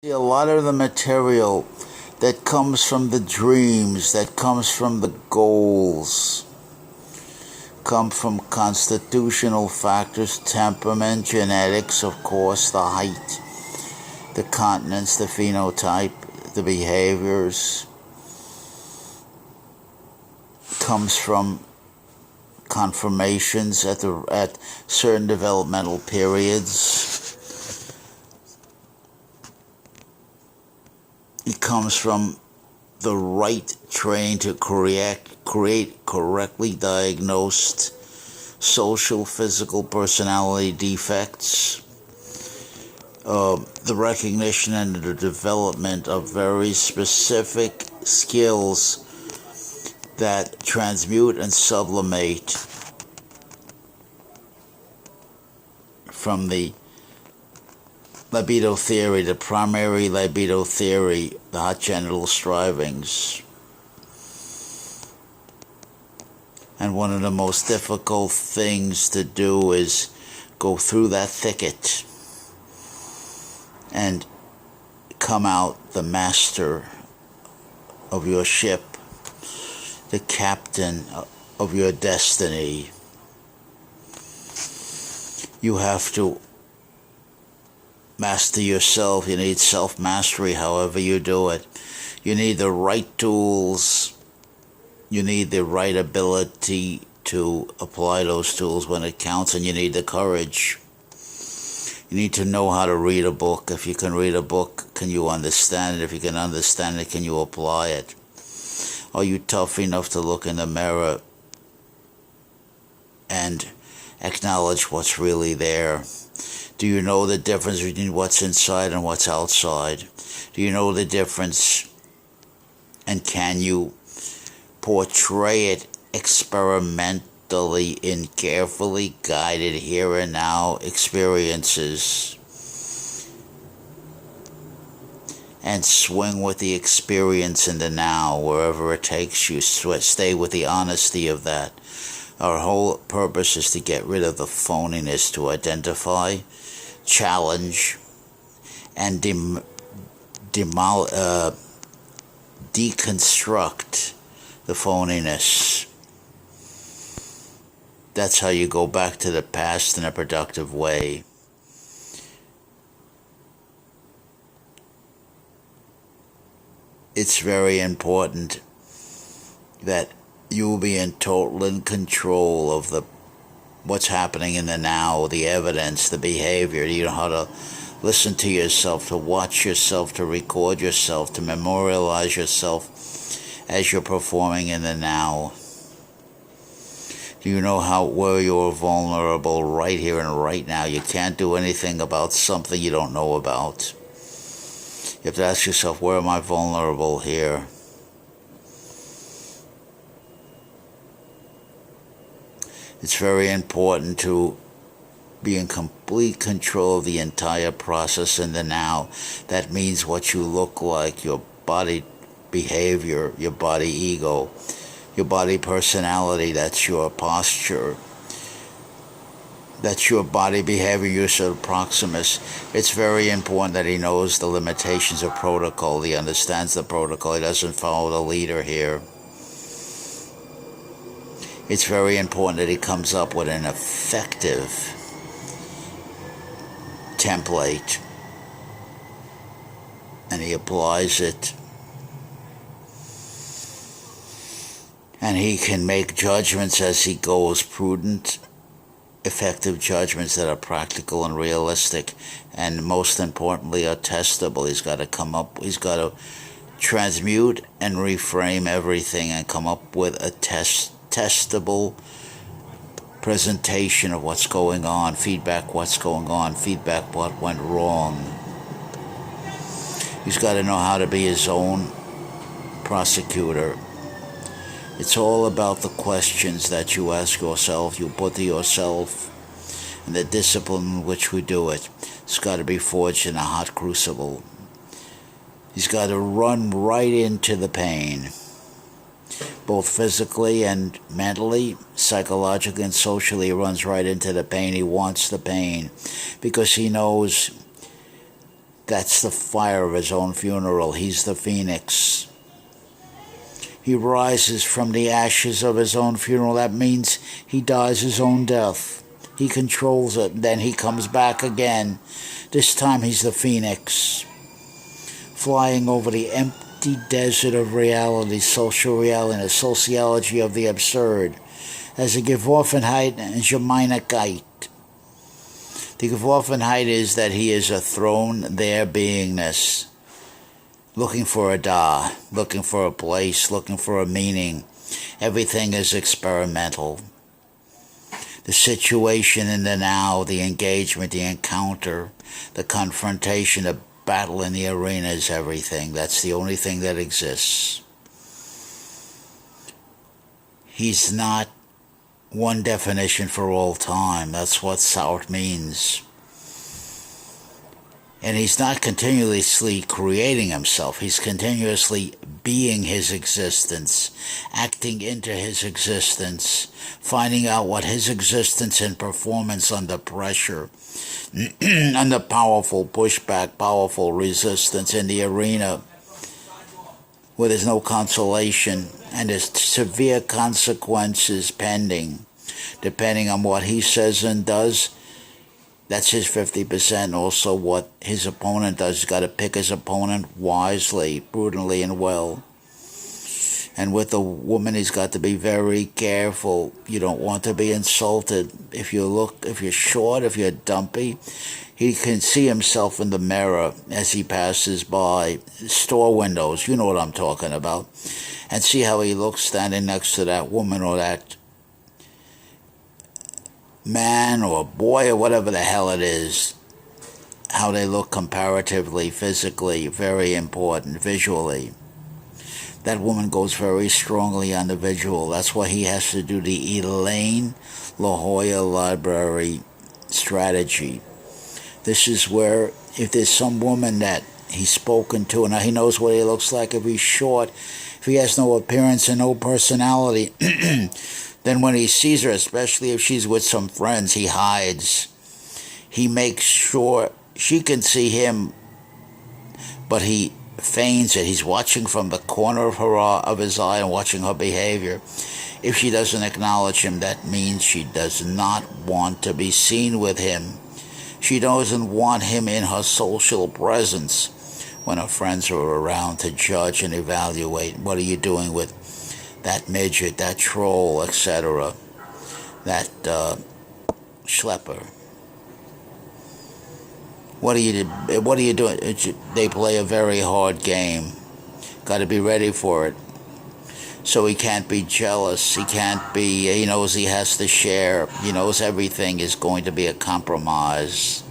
A lot of the material that comes from the dreams, that comes from the goals, come from constitutional factors, temperament, genetics, of course, the height, the continence, the phenotype, the behaviors, comes from confirmations at certain developmental periods. It comes from the right train to create correctly diagnosed social, physical, personality defects. The recognition and the development of very specific skills that transmute and sublimate from the libido theory, the primary libido theory, the hot genital strivings. And one of the most difficult things to do is go through that thicket and come out the master of your ship, the captain of your destiny. You have to master yourself. You need self-mastery however you do it. You need the right tools. You need the right ability to apply those tools when it counts, and you need the courage. You need to know how to read a book. If you can read a book, can you understand it? If you can understand it, can you apply it? Are you tough enough to look in the mirror and acknowledge what's really there? Do you know the difference between what's inside and what's outside? Do you know the difference? And can you portray it experimentally in carefully guided here and now experiences? And swing with the experience in the now, wherever it takes you. Stay with the honesty of that. Our whole purpose is to get rid of the phoniness, to identify, challenge, and deconstruct the phoniness. That's how you go back to the past in a productive way. It's very important that you be in total control of what's happening in the now, the evidence, the behavior. You know how to listen to yourself, to watch yourself, to record yourself, to memorialize yourself as you're performing in the now. Do you know where you're vulnerable right here and right now? You can't do anything about something you don't know about. You have to ask yourself, where am I vulnerable here? It's very important to be in complete control of the entire process in the now. That means what you look like, your body behavior, your body ego, your body personality, that's your posture. That's your body behavior, your sort of proximus. It's very important that he knows the limitations of protocol. He understands the protocol. He doesn't follow the leader here. It's very important that he comes up with an effective template and he applies it. And he can make judgments as he goes, prudent, effective judgments that are practical and realistic, and most importantly are testable. He's got to transmute and reframe everything and come up with a testable presentation of what's going on, feedback what's going on, feedback what went wrong. He's got to know how to be his own prosecutor. It's all about the questions that you ask yourself, you put to yourself, and the discipline in which we do it. It's got to be forged in a hot crucible. He's got to run right into the pain, both physically and mentally, psychologically and socially. He runs right into the pain. He wants the pain because he knows That's the fire of his own funeral. He's the phoenix. He rises from the ashes of his own funeral. That means he dies his own death. He controls it, and then he comes back again. This time he's the phoenix, flying over the empty desert of reality, social reality, the sociology of the absurd, as a Geworfenheit and Gemeinigkeit. The Geworfenheit is that he is a thrown there beingness, looking for a da, looking for a place, looking for a meaning. Everything is experimental. The situation in the now, the engagement, the encounter, the confrontation, the battle in the arena is everything. That's the only thing that exists. He's not one definition for all time. That's what Sartre means. And he's not continuously creating himself. He's continuously being his existence, acting into his existence, finding out what his existence and performance under pressure, under powerful pushback, powerful resistance in the arena, where there's no consolation and there's severe consequences pending, depending on what he says and does. That's his 50%. Also what his opponent does. He's got to pick his opponent wisely, prudently, and well. And with a woman, he's got to be very careful. You don't want to be insulted. If you're short, if you're dumpy, he can see himself in the mirror as he passes by store windows. You know what I'm talking about. And see how he looks standing next to that woman or that man or boy or whatever the hell it is. How they look comparatively, physically, very important, visually. That woman goes very strongly on the visual. That's why he has to do the Elaine La Jolla Library strategy. This is where, if there's some woman that he's spoken to, and he knows what he looks like, if he's short, if he has no appearance and no personality, then when he sees her, especially if she's with some friends, he hides. He makes sure she can see him, but he feigns it. He's watching from the corner of his eye and watching her behavior. If she doesn't acknowledge him, that means she does not want to be seen with him. She doesn't want him in her social presence when her friends are around to judge and evaluate. What are you doing with that midget, that troll, etc., that schlepper? What are you doing? They play a very hard game. Got to be ready for it. So he can't be jealous. He knows he has to share. He knows everything is going to be a compromise.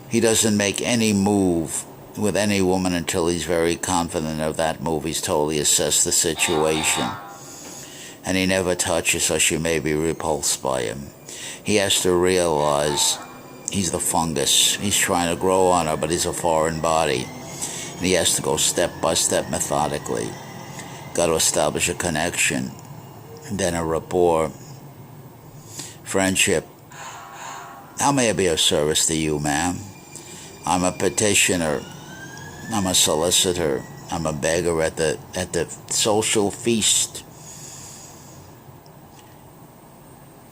He doesn't make any move with any woman until he's very confident of that move. He's totally assessed the situation. And he never touches her. She may be repulsed by him. He has to realize he's the fungus. He's trying to grow on her, but he's a foreign body. And he has to go step by step methodically. Got to establish a connection, and then a rapport, friendship. How may I be of service to you, ma'am? I'm a petitioner. I'm a solicitor. I'm a beggar at the social feast.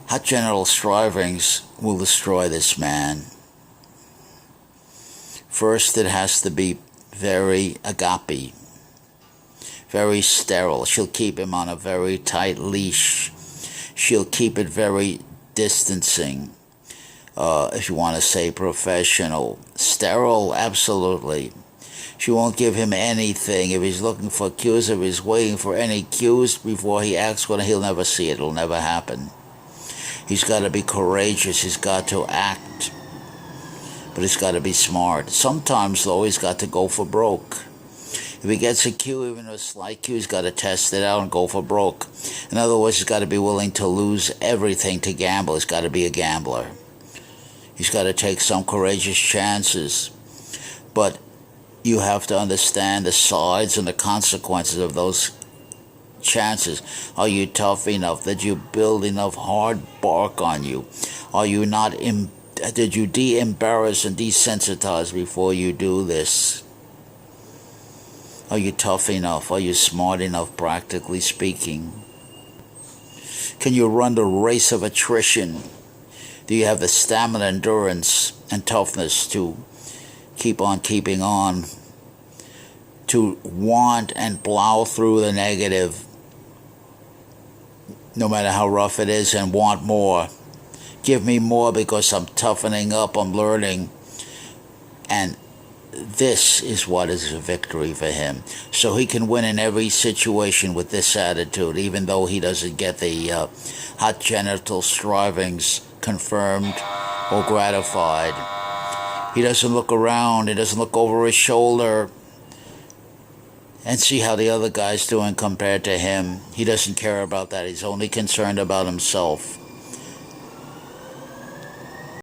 Hot genital strivings will destroy this man. First, it has to be very agape, very sterile. She'll keep him on a very tight leash. She'll keep it very distancing. If you want to say professional. Sterile, absolutely. She won't give him anything. If he's looking for cues, if he's waiting for any cues before he acts, well, he'll never see it. It'll never happen. He's got to be courageous. He's got to act. But he's got to be smart. Sometimes, though, he's got to go for broke. If he gets a cue, even a slight cue, he's got to test it out and go for broke. In other words, he's got to be willing to lose everything to gamble. He's got to be a gambler. He's got to take some courageous chances. But you have to understand the sides and the consequences of those chances. Are you tough enough? That you build enough hard bark on you? Are you not Did you de-embarrass and desensitize before you do this? Are you tough enough? Are you smart enough, practically speaking? Can you run the race of attrition? Do you have the stamina, endurance, and toughness to keep on keeping on? To want and plow through the negative, no matter how rough it is, and want more. Give me more because I'm toughening up, I'm learning. And this is what is a victory for him. So he can win in every situation with this attitude, even though he doesn't get the hot genital strivings confirmed or gratified. He doesn't look around, he doesn't look over his shoulder and see how the other guy's doing compared to him. He doesn't care about that. He's only concerned about himself.